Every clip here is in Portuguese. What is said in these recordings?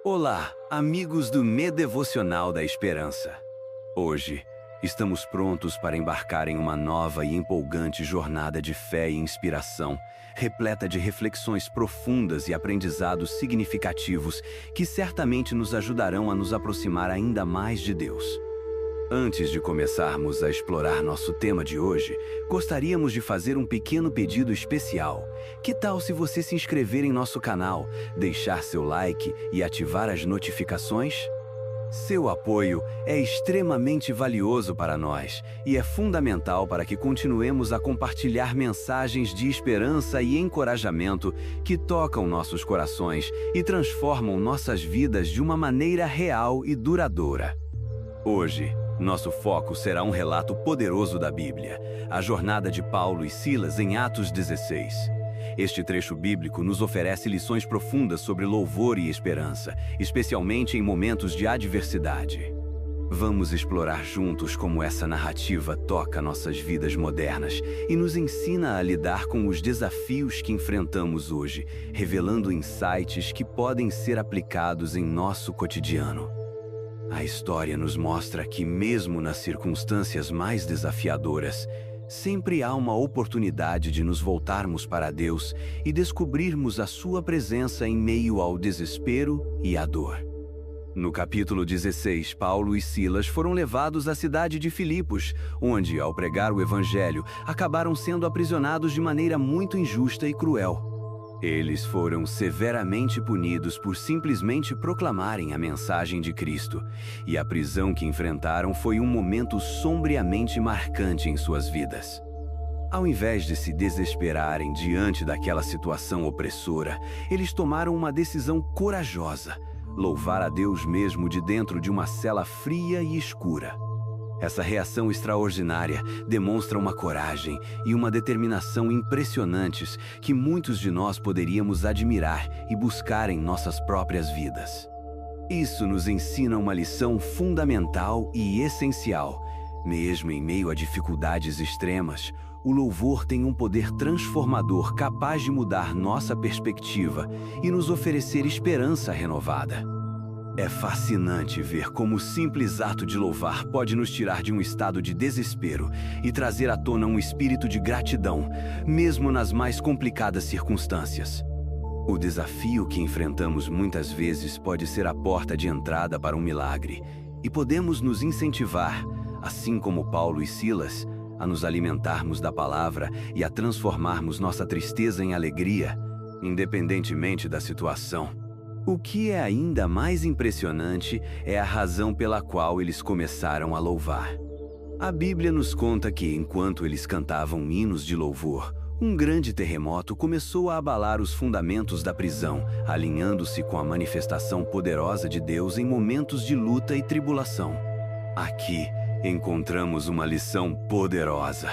Olá, amigos do Devocional da Esperança. Hoje, estamos prontos para embarcar em uma nova e empolgante jornada de fé e inspiração, repleta de reflexões profundas e aprendizados significativos que certamente nos ajudarão a nos aproximar ainda mais de Deus. Antes de começarmos a explorar nosso tema de hoje, gostaríamos de fazer um pequeno pedido especial. Que tal se você se inscrever em nosso canal, deixar seu like e ativar as notificações? Seu apoio é extremamente valioso para nós e é fundamental para que continuemos a compartilhar mensagens de esperança e encorajamento que tocam nossos corações e transformam nossas vidas de uma maneira real e duradoura. Hoje, nosso foco será um relato poderoso da Bíblia, a jornada de Paulo e Silas em Atos 16. Este trecho bíblico nos oferece lições profundas sobre louvor e esperança, especialmente em momentos de adversidade. Vamos explorar juntos como essa narrativa toca nossas vidas modernas e nos ensina a lidar com os desafios que enfrentamos hoje, revelando insights que podem ser aplicados em nosso cotidiano. A história nos mostra que, mesmo nas circunstâncias mais desafiadoras, sempre há uma oportunidade de nos voltarmos para Deus e descobrirmos a Sua presença em meio ao desespero e à dor. No capítulo 16, Paulo e Silas foram levados à cidade de Filipos, onde, ao pregar o Evangelho, acabaram sendo aprisionados de maneira muito injusta e cruel. Eles foram severamente punidos por simplesmente proclamarem a mensagem de Cristo, e a prisão que enfrentaram foi um momento sombriamente marcante em suas vidas. Ao invés de se desesperarem diante daquela situação opressora, eles tomaram uma decisão corajosa: louvar a Deus mesmo de dentro de uma cela fria e escura. Essa reação extraordinária demonstra uma coragem e uma determinação impressionantes que muitos de nós poderíamos admirar e buscar em nossas próprias vidas. Isso nos ensina uma lição fundamental e essencial. Mesmo em meio a dificuldades extremas, o louvor tem um poder transformador capaz de mudar nossa perspectiva e nos oferecer esperança renovada. É fascinante ver como o simples ato de louvar pode nos tirar de um estado de desespero e trazer à tona um espírito de gratidão, mesmo nas mais complicadas circunstâncias. O desafio que enfrentamos muitas vezes pode ser a porta de entrada para um milagre, e podemos nos incentivar, assim como Paulo e Silas, a nos alimentarmos da palavra e a transformarmos nossa tristeza em alegria, independentemente da situação. O que é ainda mais impressionante é a razão pela qual eles começaram a louvar. A Bíblia nos conta que, enquanto eles cantavam hinos de louvor, um grande terremoto começou a abalar os fundamentos da prisão, alinhando-se com a manifestação poderosa de Deus em momentos de luta e tribulação. Aqui encontramos uma lição poderosa.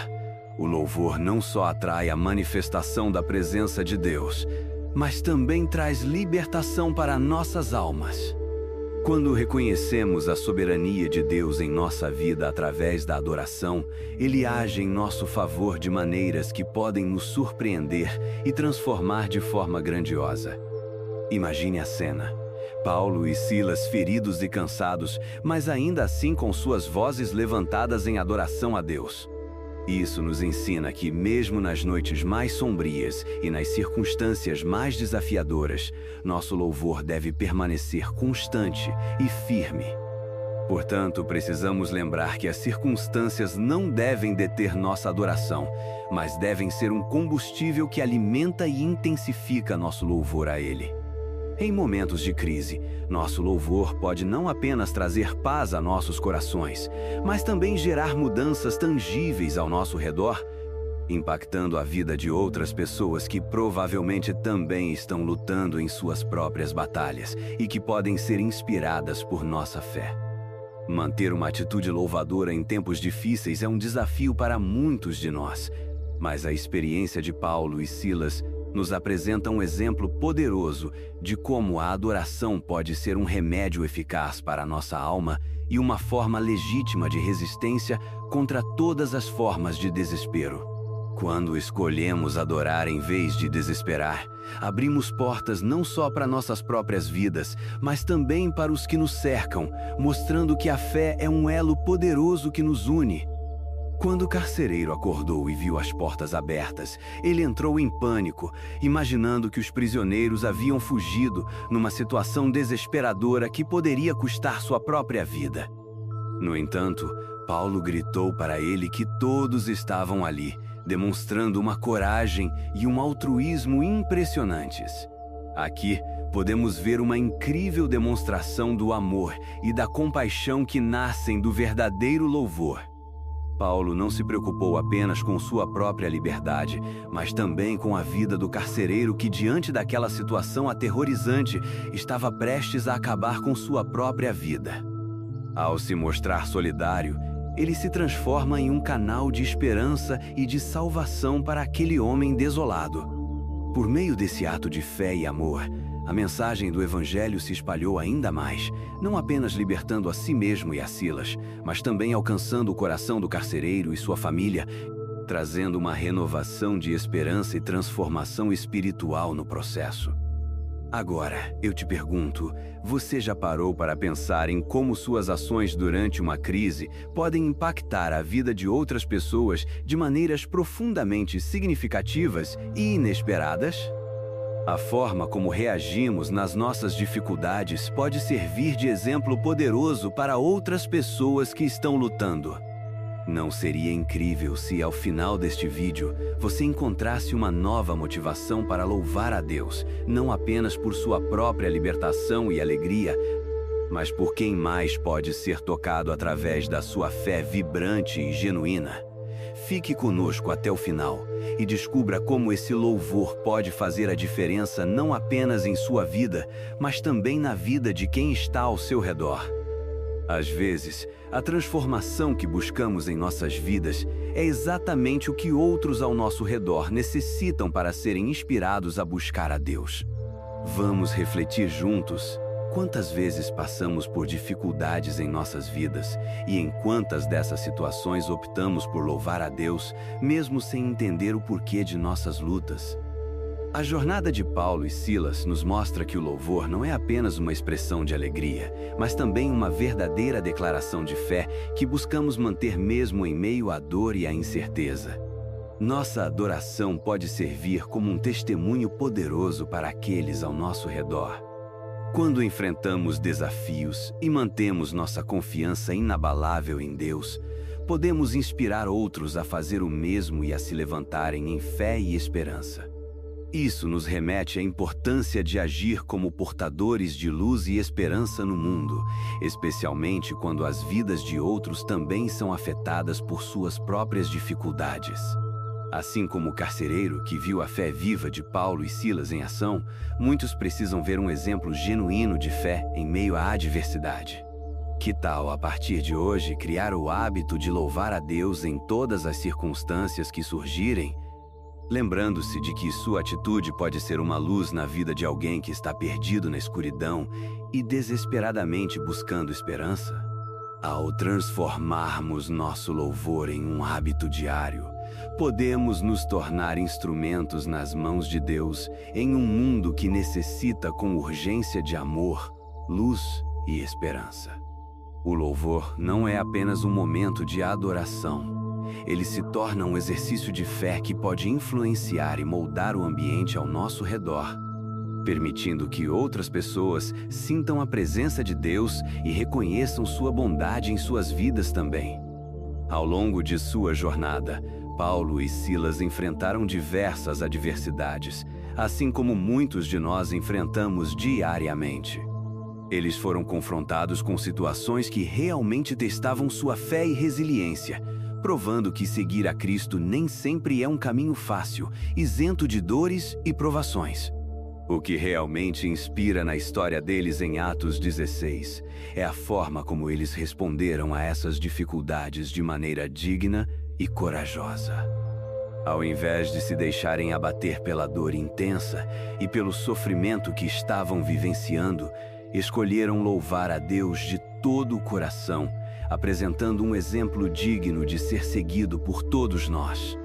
O louvor não só atrai a manifestação da presença de Deus, mas também traz libertação para nossas almas. Quando reconhecemos a soberania de Deus em nossa vida através da adoração, Ele age em nosso favor de maneiras que podem nos surpreender e transformar de forma grandiosa. Imagine a cena: Paulo e Silas feridos e cansados, mas ainda assim com suas vozes levantadas em adoração a Deus. Isso nos ensina que, mesmo nas noites mais sombrias e nas circunstâncias mais desafiadoras, nosso louvor deve permanecer constante e firme. Portanto, precisamos lembrar que as circunstâncias não devem deter nossa adoração, mas devem ser um combustível que alimenta e intensifica nosso louvor a Ele. Em momentos de crise, nosso louvor pode não apenas trazer paz a nossos corações, mas também gerar mudanças tangíveis ao nosso redor, impactando a vida de outras pessoas que provavelmente também estão lutando em suas próprias batalhas e que podem ser inspiradas por nossa fé. Manter uma atitude louvadora em tempos difíceis é um desafio para muitos de nós, mas a experiência de Paulo e Silas nos apresenta um exemplo poderoso de como a adoração pode ser um remédio eficaz para a nossa alma e uma forma legítima de resistência contra todas as formas de desespero. Quando escolhemos adorar em vez de desesperar, abrimos portas não só para nossas próprias vidas, mas também para os que nos cercam, mostrando que a fé é um elo poderoso que nos une. Quando o carcereiro acordou e viu as portas abertas, ele entrou em pânico, imaginando que os prisioneiros haviam fugido numa situação desesperadora que poderia custar sua própria vida. No entanto, Paulo gritou para ele que todos estavam ali, demonstrando uma coragem e um altruísmo impressionantes. Aqui, podemos ver uma incrível demonstração do amor e da compaixão que nascem do verdadeiro louvor. Paulo não se preocupou apenas com sua própria liberdade, mas também com a vida do carcereiro que, diante daquela situação aterrorizante, estava prestes a acabar com sua própria vida. Ao se mostrar solidário, ele se transforma em um canal de esperança e de salvação para aquele homem desolado. Por meio desse ato de fé e amor, a mensagem do Evangelho se espalhou ainda mais, não apenas libertando a si mesmo e a Silas, mas também alcançando o coração do carcereiro e sua família, trazendo uma renovação de esperança e transformação espiritual no processo. Agora, eu te pergunto, você já parou para pensar em como suas ações durante uma crise podem impactar a vida de outras pessoas de maneiras profundamente significativas e inesperadas? A forma como reagimos nas nossas dificuldades pode servir de exemplo poderoso para outras pessoas que estão lutando. Não seria incrível se, ao final deste vídeo, você encontrasse uma nova motivação para louvar a Deus, não apenas por sua própria libertação e alegria, mas por quem mais pode ser tocado através da sua fé vibrante e genuína? Fique conosco até o final e descubra como esse louvor pode fazer a diferença não apenas em sua vida, mas também na vida de quem está ao seu redor. Às vezes, a transformação que buscamos em nossas vidas é exatamente o que outros ao nosso redor necessitam para serem inspirados a buscar a Deus. Vamos refletir juntos. Quantas vezes passamos por dificuldades em nossas vidas e em quantas dessas situações optamos por louvar a Deus, mesmo sem entender o porquê de nossas lutas? A jornada de Paulo e Silas nos mostra que o louvor não é apenas uma expressão de alegria, mas também uma verdadeira declaração de fé que buscamos manter mesmo em meio à dor e à incerteza. Nossa adoração pode servir como um testemunho poderoso para aqueles ao nosso redor. Quando enfrentamos desafios e mantemos nossa confiança inabalável em Deus, podemos inspirar outros a fazer o mesmo e a se levantarem em fé e esperança. Isso nos remete à importância de agir como portadores de luz e esperança no mundo, especialmente quando as vidas de outros também são afetadas por suas próprias dificuldades. Assim como o carcereiro que viu a fé viva de Paulo e Silas em ação, muitos precisam ver um exemplo genuíno de fé em meio à adversidade. Que tal, a partir de hoje, criar o hábito de louvar a Deus em todas as circunstâncias que surgirem, lembrando-se de que sua atitude pode ser uma luz na vida de alguém que está perdido na escuridão e desesperadamente buscando esperança? Ao transformarmos nosso louvor em um hábito diário, podemos nos tornar instrumentos nas mãos de Deus em um mundo que necessita com urgência de amor, luz e esperança. O louvor não é apenas um momento de adoração. Ele se torna um exercício de fé que pode influenciar e moldar o ambiente ao nosso redor, permitindo que outras pessoas sintam a presença de Deus e reconheçam sua bondade em suas vidas também. Ao longo de sua jornada, Paulo e Silas enfrentaram diversas adversidades, assim como muitos de nós enfrentamos diariamente. Eles foram confrontados com situações que realmente testavam sua fé e resiliência, provando que seguir a Cristo nem sempre é um caminho fácil, isento de dores e provações. O que realmente inspira na história deles em Atos 16 é a forma como eles responderam a essas dificuldades de maneira digna e corajosa. Ao invés de se deixarem abater pela dor intensa e pelo sofrimento que estavam vivenciando, escolheram louvar a Deus de todo o coração, apresentando um exemplo digno de ser seguido por todos nós.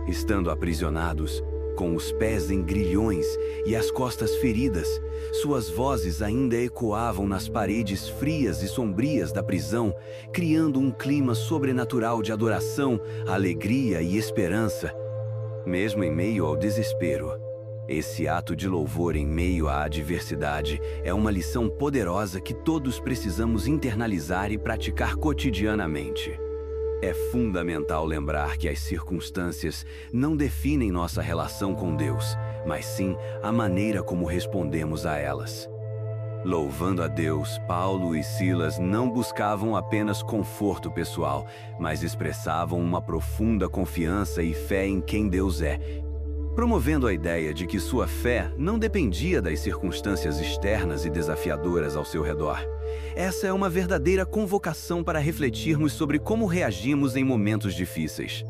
Estando aprisionados, com os pés em grilhões e as costas feridas, suas vozes ainda ecoavam nas paredes frias e sombrias da prisão, criando um clima sobrenatural de adoração, alegria e esperança. Mesmo em meio ao desespero, esse ato de louvor em meio à adversidade é uma lição poderosa que todos precisamos internalizar e praticar cotidianamente. É fundamental lembrar que as circunstâncias não definem nossa relação com Deus, mas sim a maneira como respondemos a elas. Louvando a Deus, Paulo e Silas não buscavam apenas conforto pessoal, mas expressavam uma profunda confiança e fé em quem Deus é, promovendo a ideia de que sua fé não dependia das circunstâncias externas e desafiadoras ao seu redor. Essa é uma verdadeira convocação para refletirmos sobre como reagimos em momentos difíceis.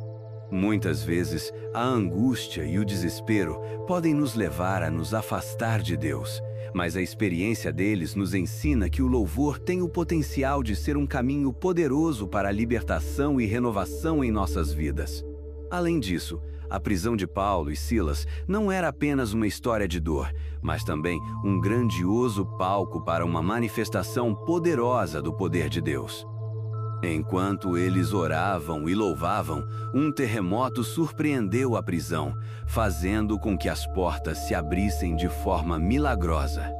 Muitas vezes, a angústia e o desespero podem nos levar a nos afastar de Deus, mas a experiência deles nos ensina que o louvor tem o potencial de ser um caminho poderoso para a libertação e renovação em nossas vidas. Além disso, a prisão de Paulo e Silas não era apenas uma história de dor, mas também um grandioso palco para uma manifestação poderosa do poder de Deus. Enquanto eles oravam e louvavam, um terremoto surpreendeu a prisão, fazendo com que as portas se abrissem de forma milagrosa.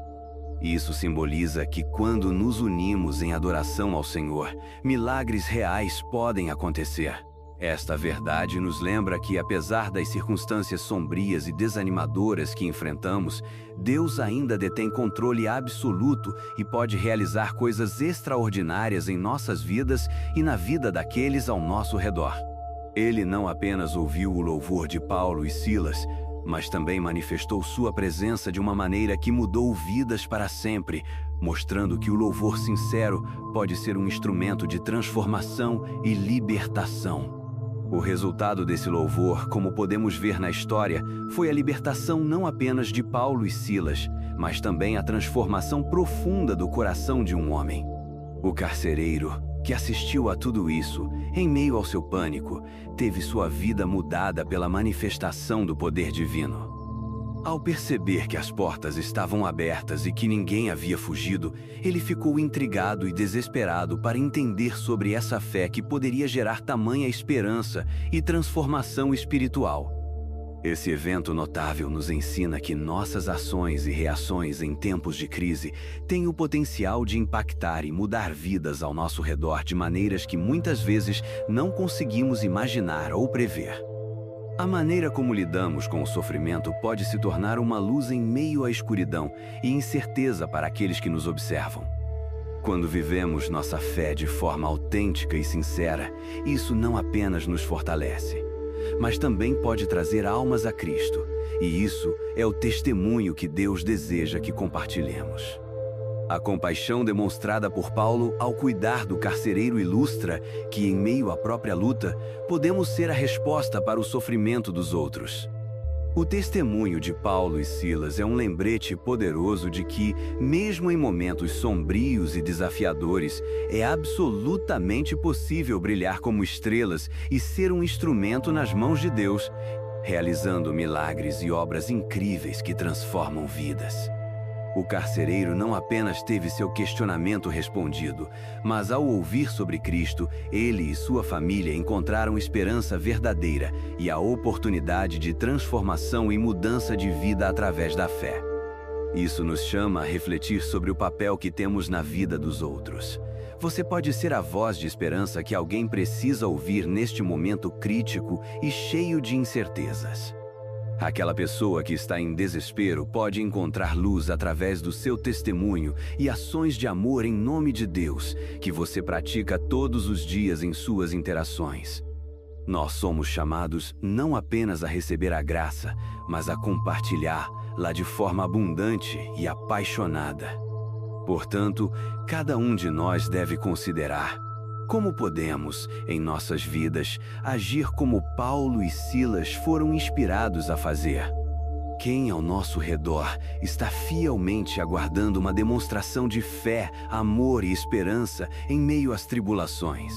Isso simboliza que quando nos unimos em adoração ao Senhor, milagres reais podem acontecer. Esta verdade nos lembra que, apesar das circunstâncias sombrias e desanimadoras que enfrentamos, Deus ainda detém controle absoluto e pode realizar coisas extraordinárias em nossas vidas e na vida daqueles ao nosso redor. Ele não apenas ouviu o louvor de Paulo e Silas, mas também manifestou sua presença de uma maneira que mudou vidas para sempre, mostrando que o louvor sincero pode ser um instrumento de transformação e libertação. O resultado desse louvor, como podemos ver na história, foi a libertação não apenas de Paulo e Silas, mas também a transformação profunda do coração de um homem. O carcereiro, que assistiu a tudo isso, em meio ao seu pânico, teve sua vida mudada pela manifestação do poder divino. Ao perceber que as portas estavam abertas e que ninguém havia fugido, ele ficou intrigado e desesperado para entender sobre essa fé que poderia gerar tamanha esperança e transformação espiritual. Esse evento notável nos ensina que nossas ações e reações em tempos de crise têm o potencial de impactar e mudar vidas ao nosso redor de maneiras que muitas vezes não conseguimos imaginar ou prever. A maneira como lidamos com o sofrimento pode se tornar uma luz em meio à escuridão e incerteza para aqueles que nos observam. Quando vivemos nossa fé de forma autêntica e sincera, isso não apenas nos fortalece, mas também pode trazer almas a Cristo, e isso é o testemunho que Deus deseja que compartilhemos. A compaixão demonstrada por Paulo ao cuidar do carcereiro ilustra que, em meio à própria luta, podemos ser a resposta para o sofrimento dos outros. O testemunho de Paulo e Silas é um lembrete poderoso de que, mesmo em momentos sombrios e desafiadores, é absolutamente possível brilhar como estrelas e ser um instrumento nas mãos de Deus, realizando milagres e obras incríveis que transformam vidas. O carcereiro não apenas teve seu questionamento respondido, mas ao ouvir sobre Cristo, ele e sua família encontraram esperança verdadeira e a oportunidade de transformação e mudança de vida através da fé. Isso nos chama a refletir sobre o papel que temos na vida dos outros. Você pode ser a voz de esperança que alguém precisa ouvir neste momento crítico e cheio de incertezas. Aquela pessoa que está em desespero pode encontrar luz através do seu testemunho e ações de amor em nome de Deus, que você pratica todos os dias em suas interações. Nós somos chamados não apenas a receber a graça, mas a compartilhá-la de forma abundante e apaixonada. Portanto, cada um de nós deve considerar: como podemos, em nossas vidas, agir como Paulo e Silas foram inspirados a fazer? Quem ao nosso redor está fielmente aguardando uma demonstração de fé, amor e esperança em meio às tribulações?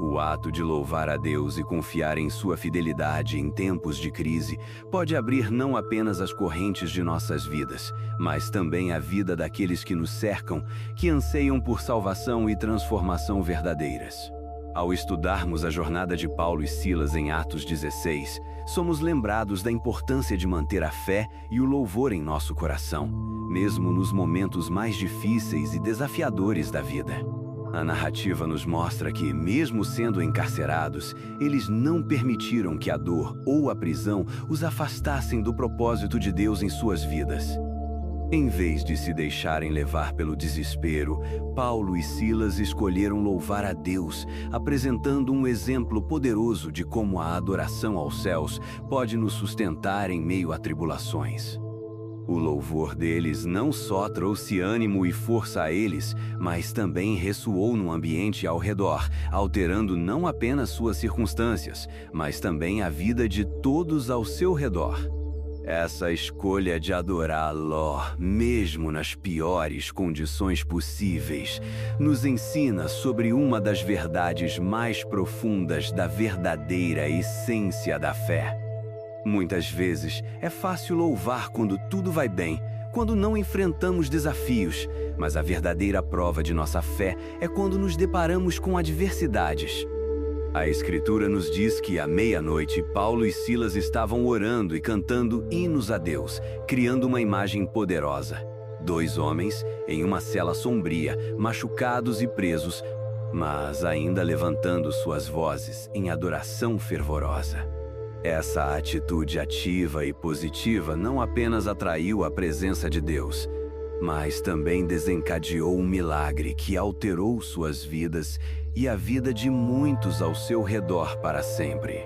O ato de louvar a Deus e confiar em sua fidelidade em tempos de crise pode abrir não apenas as correntes de nossas vidas, mas também a vida daqueles que nos cercam, que anseiam por salvação e transformação verdadeiras. Ao estudarmos a jornada de Paulo e Silas em Atos 16, somos lembrados da importância de manter a fé e o louvor em nosso coração, mesmo nos momentos mais difíceis e desafiadores da vida. A narrativa nos mostra que, mesmo sendo encarcerados, eles não permitiram que a dor ou a prisão os afastassem do propósito de Deus em suas vidas. Em vez de se deixarem levar pelo desespero, Paulo e Silas escolheram louvar a Deus, apresentando um exemplo poderoso de como a adoração aos céus pode nos sustentar em meio a tribulações. O louvor deles não só trouxe ânimo e força a eles, mas também ressoou no ambiente ao redor, alterando não apenas suas circunstâncias, mas também a vida de todos ao seu redor. Essa escolha de adorá-lo, mesmo nas piores condições possíveis, nos ensina sobre uma das verdades mais profundas da verdadeira essência da fé. Muitas vezes é fácil louvar quando tudo vai bem, quando não enfrentamos desafios, mas a verdadeira prova de nossa fé é quando nos deparamos com adversidades. A Escritura nos diz que à meia-noite Paulo e Silas estavam orando e cantando hinos a Deus, criando uma imagem poderosa. 2 homens em uma cela sombria, machucados e presos, mas ainda levantando suas vozes em adoração fervorosa. Essa atitude ativa e positiva não apenas atraiu a presença de Deus, mas também desencadeou um milagre que alterou suas vidas e a vida de muitos ao seu redor para sempre.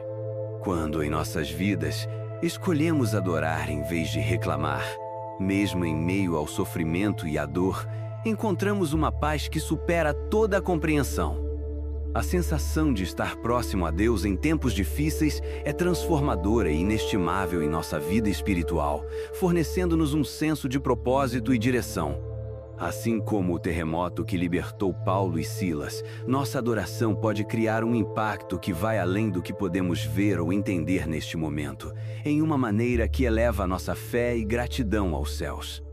Quando em nossas vidas escolhemos adorar em vez de reclamar, mesmo em meio ao sofrimento e à dor, encontramos uma paz que supera toda a compreensão. A sensação de estar próximo a Deus em tempos difíceis é transformadora e inestimável em nossa vida espiritual, fornecendo-nos um senso de propósito e direção. Assim como o terremoto que libertou Paulo e Silas, nossa adoração pode criar um impacto que vai além do que podemos ver ou entender neste momento, em uma maneira que eleva nossa fé e gratidão aos céus.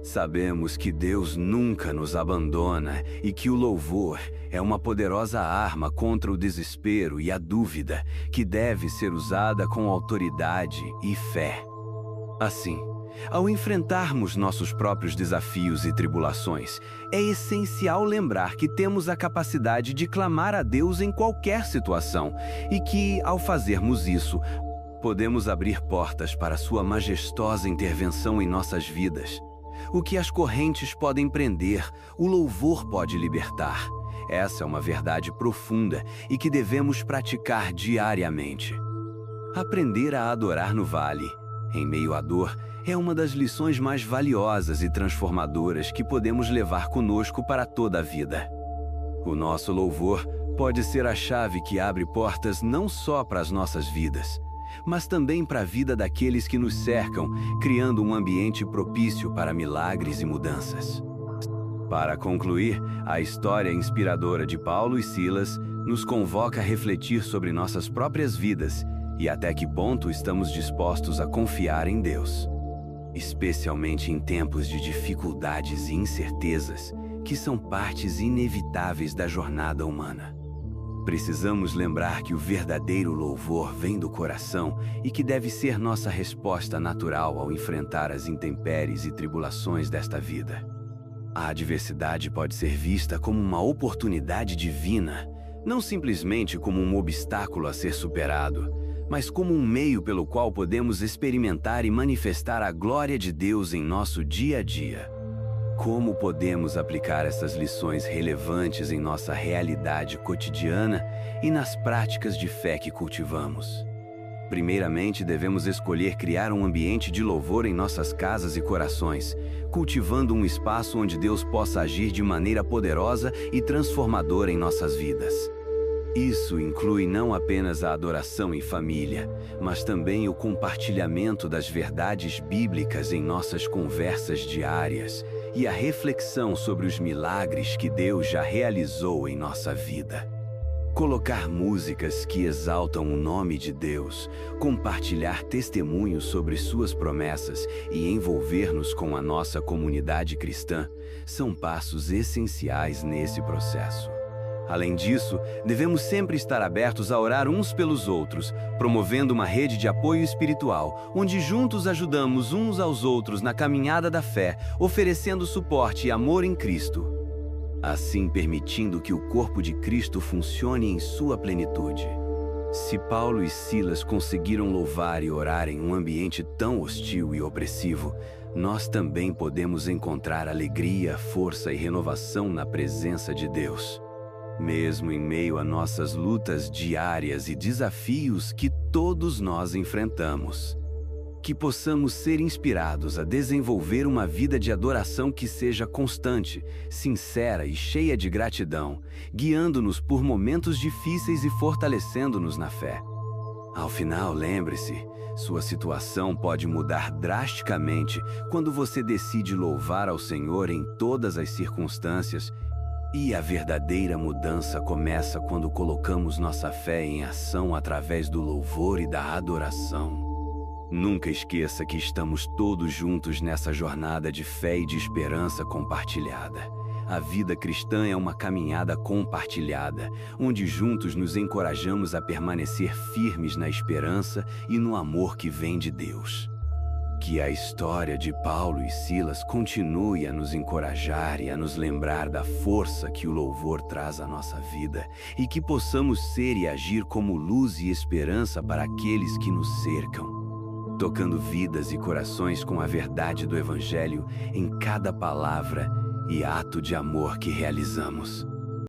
Sabemos que Deus nunca nos abandona e que o louvor é uma poderosa arma contra o desespero e a dúvida, que deve ser usada com autoridade e fé. Assim, ao enfrentarmos nossos próprios desafios e tribulações, é essencial lembrar que temos a capacidade de clamar a Deus em qualquer situação e que, ao fazermos isso, podemos abrir portas para sua majestosa intervenção em nossas vidas. O que as correntes podem prender, o louvor pode libertar. Essa é uma verdade profunda e que devemos praticar diariamente. Aprender a adorar no vale, em meio à dor, é uma das lições mais valiosas e transformadoras que podemos levar conosco para toda a vida. O nosso louvor pode ser a chave que abre portas não só para as nossas vidas, mas também para a vida daqueles que nos cercam, criando um ambiente propício para milagres e mudanças. Para concluir, a história inspiradora de Paulo e Silas nos convoca a refletir sobre nossas próprias vidas e até que ponto estamos dispostos a confiar em Deus, especialmente em tempos de dificuldades e incertezas, que são partes inevitáveis da jornada humana. Precisamos lembrar que o verdadeiro louvor vem do coração e que deve ser nossa resposta natural ao enfrentar as intempéries e tribulações desta vida. A adversidade pode ser vista como uma oportunidade divina, não simplesmente como um obstáculo a ser superado, mas como um meio pelo qual podemos experimentar e manifestar a glória de Deus em nosso dia a dia. Como podemos aplicar essas lições relevantes em nossa realidade cotidiana e nas práticas de fé que cultivamos? Primeiramente, devemos escolher criar um ambiente de louvor em nossas casas e corações, cultivando um espaço onde Deus possa agir de maneira poderosa e transformadora em nossas vidas. Isso inclui não apenas a adoração em família, mas também o compartilhamento das verdades bíblicas em nossas conversas diárias e a reflexão sobre os milagres que Deus já realizou em nossa vida. Colocar músicas que exaltam o nome de Deus, compartilhar testemunhos sobre suas promessas e envolver-nos com a nossa comunidade cristã são passos essenciais nesse processo. Além disso, devemos sempre estar abertos a orar uns pelos outros, promovendo uma rede de apoio espiritual, onde juntos ajudamos uns aos outros na caminhada da fé, oferecendo suporte e amor em Cristo, assim permitindo que o corpo de Cristo funcione em sua plenitude. Se Paulo e Silas conseguiram louvar e orar em um ambiente tão hostil e opressivo, nós também podemos encontrar alegria, força e renovação na presença de Deus. Mesmo em meio a nossas lutas diárias e desafios que todos nós enfrentamos. Que possamos ser inspirados a desenvolver uma vida de adoração que seja constante, sincera e cheia de gratidão, guiando-nos por momentos difíceis e fortalecendo-nos na fé. Ao final, lembre-se, sua situação pode mudar drasticamente quando você decide louvar ao Senhor em todas as circunstâncias. E a verdadeira mudança começa quando colocamos nossa fé em ação através do louvor e da adoração. Nunca esqueça que estamos todos juntos nessa jornada de fé e de esperança compartilhada. A vida cristã é uma caminhada compartilhada, onde juntos nos encorajamos a permanecer firmes na esperança e no amor que vem de Deus. Que a história de Paulo e Silas continue a nos encorajar e a nos lembrar da força que o louvor traz à nossa vida e que possamos ser e agir como luz e esperança para aqueles que nos cercam, tocando vidas e corações com a verdade do Evangelho em cada palavra e ato de amor que realizamos.